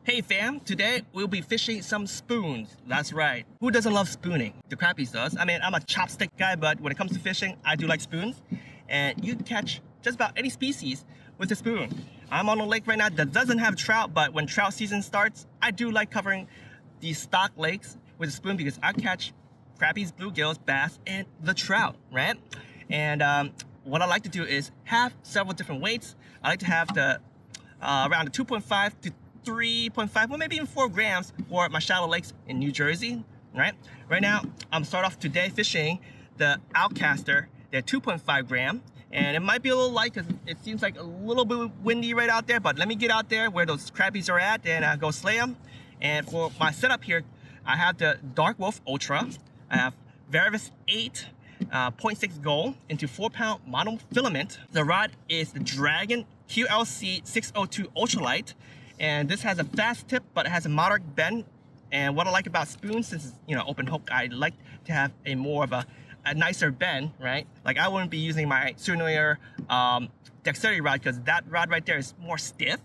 Hey fam, today we'll be fishing some spoons. That's right. Who doesn't love spooning? The Crappies does. I mean, I'm a chopstick guy, but when it comes to fishing, I do like spoons. And you can catch just about any species with a spoon. I'm on a lake right now that doesn't have trout, but when trout season starts, I do like covering these stock lakes with a spoon because I catch crappies, bluegills, bass, and the trout, right? And what I like to do is have several different weights. I like to have the around the 2.5 to 3.5, or maybe even 4 grams for my shallow lakes in New Jersey, right? Right now, I'm start off today fishing the OutKaster. They're 2.5 gram, and it might be a little light because it seems like a little bit windy right out there, but let me get out there where those crappies are at and go slay them. And for my setup here, I have the Dark Wolf Ultra. I have Varivas 8 0.6 gold into 4-pound monofilament. The rod is the Dragon QLC 602 Ultralight. And this has a fast tip, but it has a moderate bend. And what I like about spoons, since it's open hook, I like to have a more of a nicer bend, right? Like I wouldn't be using my Tsurinoya dexterity rod because that rod right there is more stiff,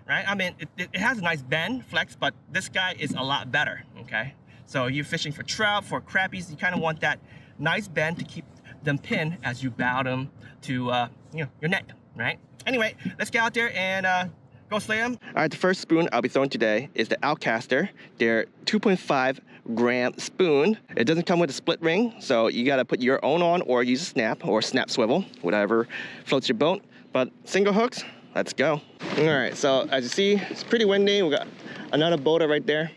right? I mean, it has a nice bend, flex, but this guy is a lot better, okay? So you're fishing for trout, for crappies, you kind of want that nice bend to keep them pinned as you bow them to your neck, right? Anyway, let's get out there and go slay them. All right, the first spoon I'll be throwing today is the OutKaster. They're 2.5 gram spoon. It doesn't come with a split ring, so you gotta put your own on or use a snap or snap swivel, whatever floats your boat. But single hooks, let's go. All right, so as you see, it's pretty windy. We got another boater right there.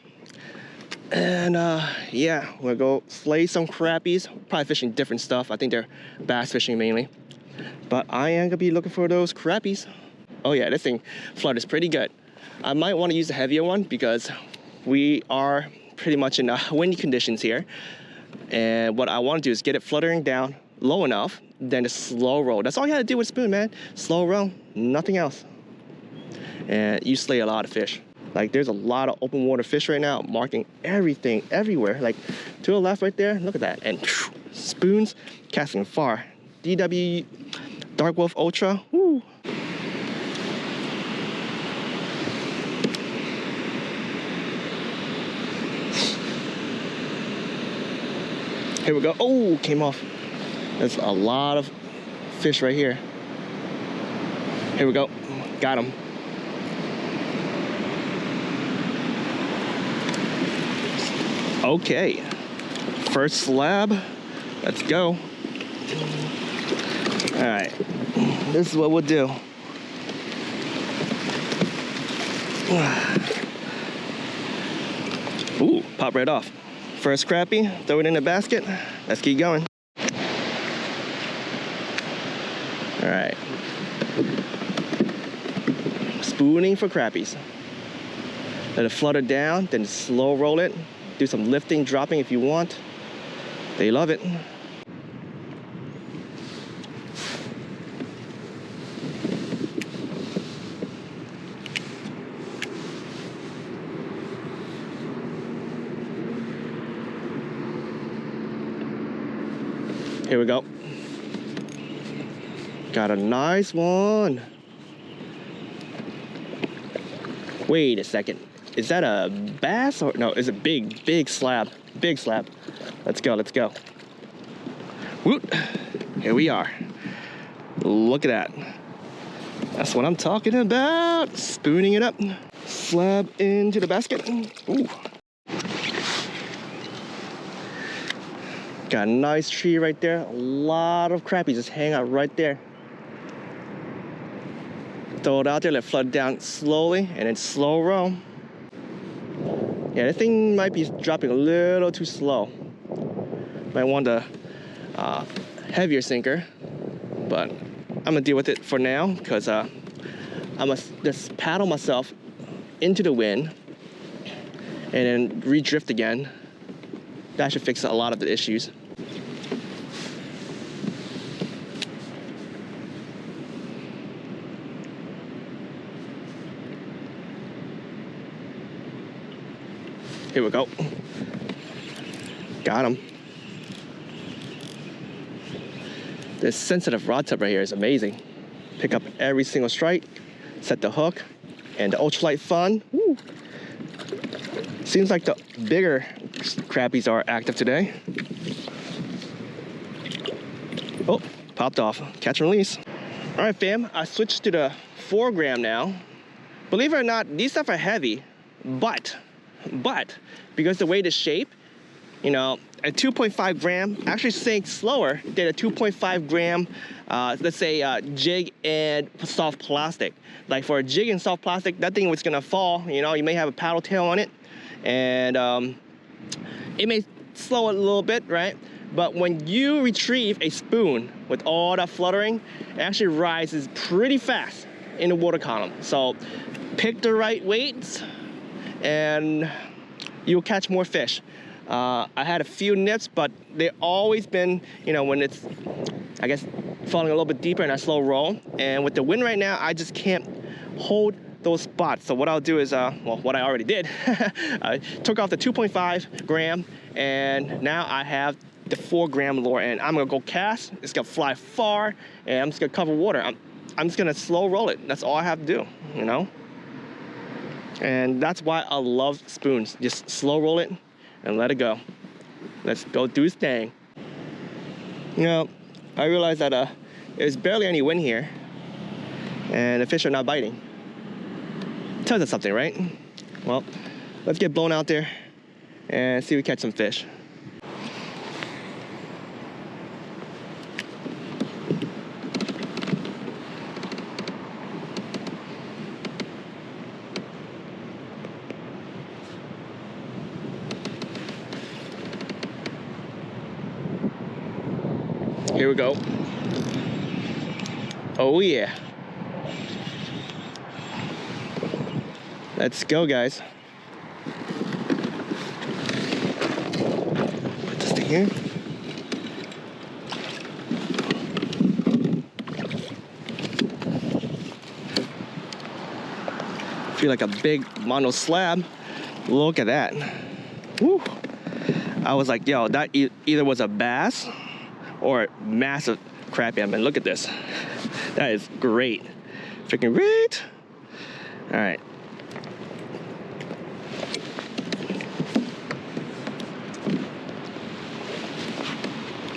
And yeah, we'll go slay some crappies. Probably fishing different stuff. I think they're bass fishing mainly. But I am gonna be looking for those crappies. Oh yeah, this thing flutters pretty good. I might want to use a heavier one because we are pretty much in windy conditions here. And what I want to do is get it fluttering down low enough, then a slow roll. That's all you have to do with a spoon, man. Slow roll, nothing else. And you slay a lot of fish. Like there's a lot of open water fish right now, marking everything everywhere. Like to the left right there, look at that. And spoons casting far. DW Dark Wolf Ultra, woo. Here we go. Oh, came off. That's a lot of fish right here. Here we go. Got him. Okay. First slab. Let's go. All right. This is what we'll do. Ooh, pop right off. First crappie, throw it in the basket. Let's keep going. All right. Spooning for crappies. Let it flutter down, then slow roll it. Do some lifting, dropping if you want. They love it. Here we go. Got a nice one. Wait a second. Is that a bass or no? It's a big slab. Big slab. Let's go. Let's go. Woot. Here we are. Look at that. That's what I'm talking about. Spooning it up. Slab into the basket. Ooh. Got a nice tree right there. A lot of crappies just hang out right there. Throw it out there, let it flood down slowly, and then slow roll. Yeah, this thing might be dropping a little too slow. Might want a heavier sinker, but I'm gonna deal with it for now because I'm gonna just paddle myself into the wind and then re-drift again. That should fix a lot of the issues. Here we go. Got him. This sensitive rod tip right here is amazing. Pick up every single strike, set the hook, and the ultralight fun. Woo. Seems like the bigger crappies are active today. Oh, popped off. Catch and release. All right, fam, I switched to the 4 gram now. Believe it or not, these stuff are heavy, but because the way the shape, you know, a 2.5 gram actually sinks slower than a 2.5 gram, let's say jig and soft plastic. Like for a jig and soft plastic, that thing was gonna fall. You know, you may have a paddle tail on it, and it may slow it a little bit, right? But when you retrieve a spoon with all that fluttering, it actually rises pretty fast in the water column. So pick the right weights and you'll catch more fish. I had a few nips, but they've always been, you know, when it's, I guess, falling a little bit deeper in a slow roll. And with the wind right now, I just can't hold those spots. So what I'll do is, well, what I already did, I took off the 2.5 gram, and now I have the 4 gram lure, and I'm gonna go cast. It's gonna fly far, and I'm just gonna cover water. I'm just gonna slow roll it. That's all I have to do, you know? And that's why I love spoons. Just slow roll it and let it go. Let's go do his thing. You know, I realized that there's barely any wind here, and the fish are not biting. Tells us something, right? Well, let's get blown out there and see if we catch some fish. Here we go. Oh yeah. Let's go, guys. Put this thing here. Feel like a big mono slab. Look at that. Woo. I was like, yo, that either was a bass or a massive crappie. I mean, look at this. That is great. Freaking great. All right.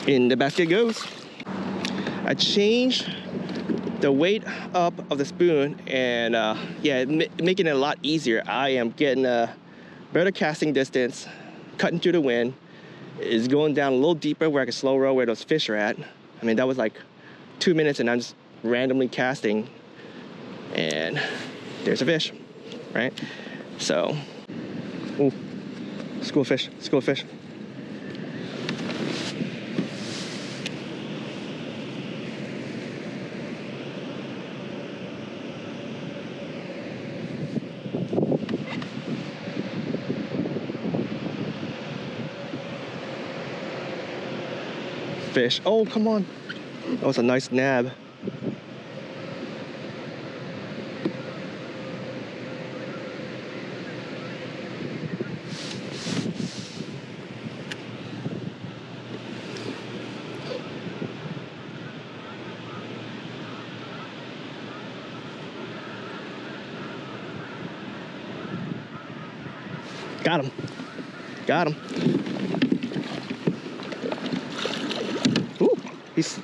In the basket goes. I changed the weight up of the spoon, and yeah, making it a lot easier. I am getting a better casting distance, cutting through the wind. Is going down a little deeper where I can slow roll where those fish are at. I mean, that was like 2 minutes and I'm just randomly casting and there's a fish, right? So, ooh, school of fish, school of fish. Fish. Oh, come on. That was a nice nab. Got him. Got him. He's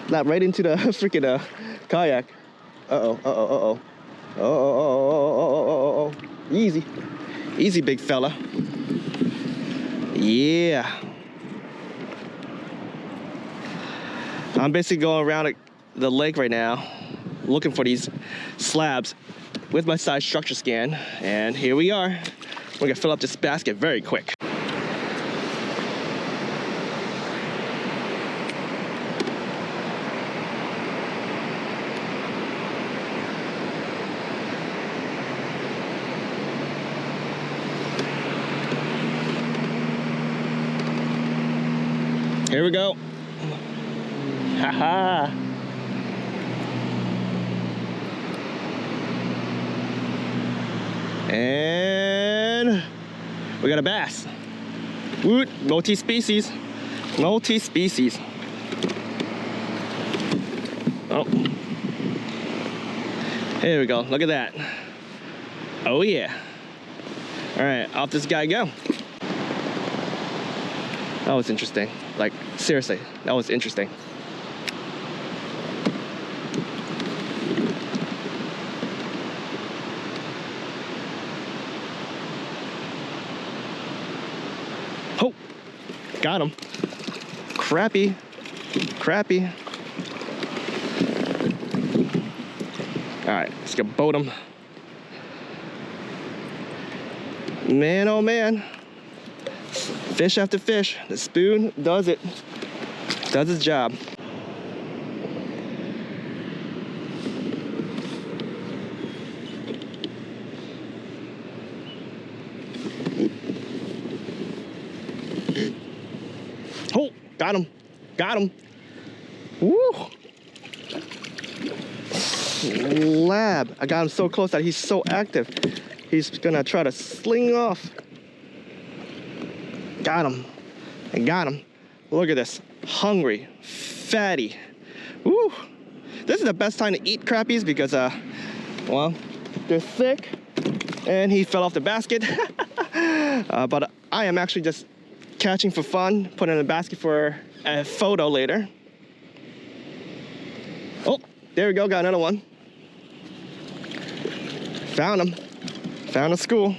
slapped right into the freaking kayak. Uh-oh, uh-oh, uh-oh. Uh-oh. Easy. Easy, big fella. Yeah. I'm basically going around the lake right now, looking for these slabs with my size structure scan. And here we are. We're gonna fill up this basket very quick. Here we go. Haha. And we got a bass. Woot, multi-species. Multi-species. Oh. Here we go. Look at that. Oh yeah. All right, off this guy go. That was interesting. Like, seriously, that was interesting. Oh, got him. Crappie, crappie. All right, let's go boat him. Man, oh man. Fish after fish, the spoon does it. Does its job. Oh, got him. Got him. Woo! Lab. I got him so close that he's so active. He's gonna try to sling off. Got him. I got him. Look at this. Hungry, fatty. Woo! This is the best time to eat crappies because, well, they're thick. And he fell off the basket. But I am actually just catching for fun, putting in the basket for a photo later. Oh, there we go. Got another one. Found him. Found a school.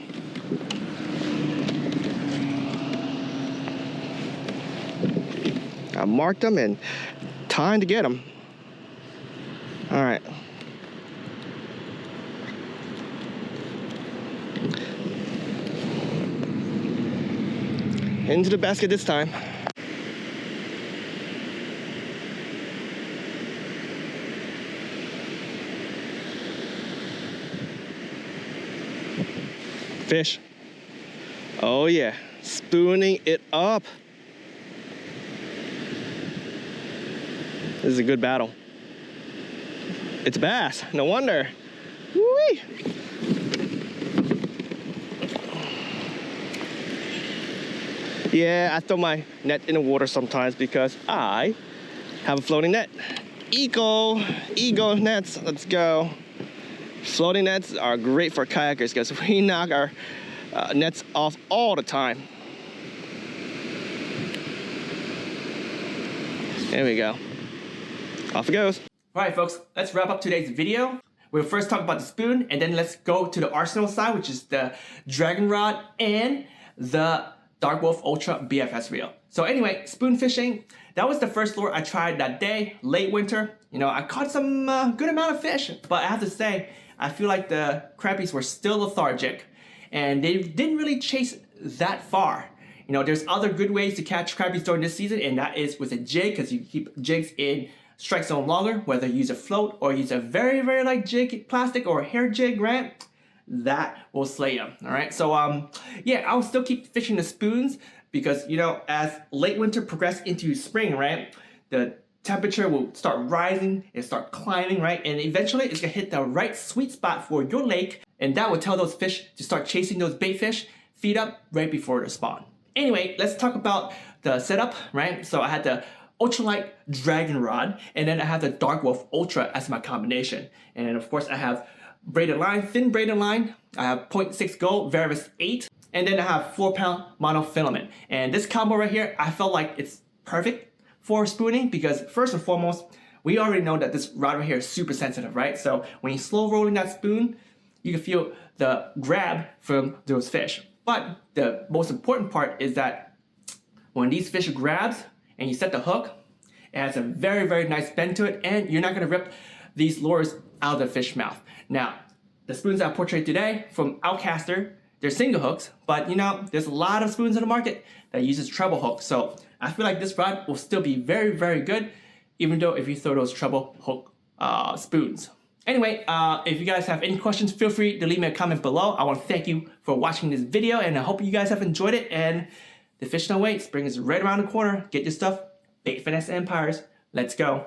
I marked them and time to get them. All right. Into the basket this time. Fish. Oh yeah, spooning it up. This is a good battle. It's a bass, no wonder. Woo-wee. Yeah, I throw my net in the water sometimes because I have a floating net. Ego nets, let's go. Floating nets are great for kayakers because we knock our nets off all the time. There we go. Off it goes. All right, folks, let's wrap up today's video. We'll first talk about the spoon, and then let's go to the arsenal side, which is the dragon rod and the Dark Wolf Ultra BFS reel. So anyway, spoon fishing, that was the first lure I tried that day, late winter. You know, I caught some good amount of fish, but I have to say, I feel like the crappies were still lethargic and they didn't really chase that far. You know, there's other good ways to catch crappies during this season, and that is with a jig, because you keep jigs in strike zone longer, whether you use a float or use a very, very light jig, plastic or a hair jig, right? That will slay them, all right? So, yeah, I'll still keep fishing the spoons because, you know, as late winter progresses into spring, right? The temperature will start rising and start climbing, right? And eventually it's gonna hit the right sweet spot for your lake, and that will tell those fish to start chasing those bait fish, feed up right before the spawn. Anyway, let's talk about the setup, right? So I had the ultralight dragon rod, and then I have the Dark Wolf Ultra as my combination. And then of course I have braided line, thin braided line. I have 0.6 gold, Varivas 8, and then I have 4-pound monofilament. And this combo right here, I felt like it's perfect for spooning because first and foremost, we already know that this rod right here is super sensitive, right? So when you slow rolling that spoon, you can feel the grab from those fish. But the most important part is that when these fish grabs and you set the hook, it has a very, very nice bend to it, and you're not gonna rip these lures out of the fish mouth. Now, the spoons I portrayed today from OutKaster, they're single hooks, but you know, there's a lot of spoons in the market that uses treble hooks. So I feel like this rod will still be very, very good, even though if you throw those treble hook spoons. Anyway, if you guys have any questions, feel free to leave me a comment below. I want to thank you for watching this video, and I hope you guys have enjoyed it. And the fish don't wait. Spring is right around the corner. Get your stuff. Bait Finesse Empires. Let's go.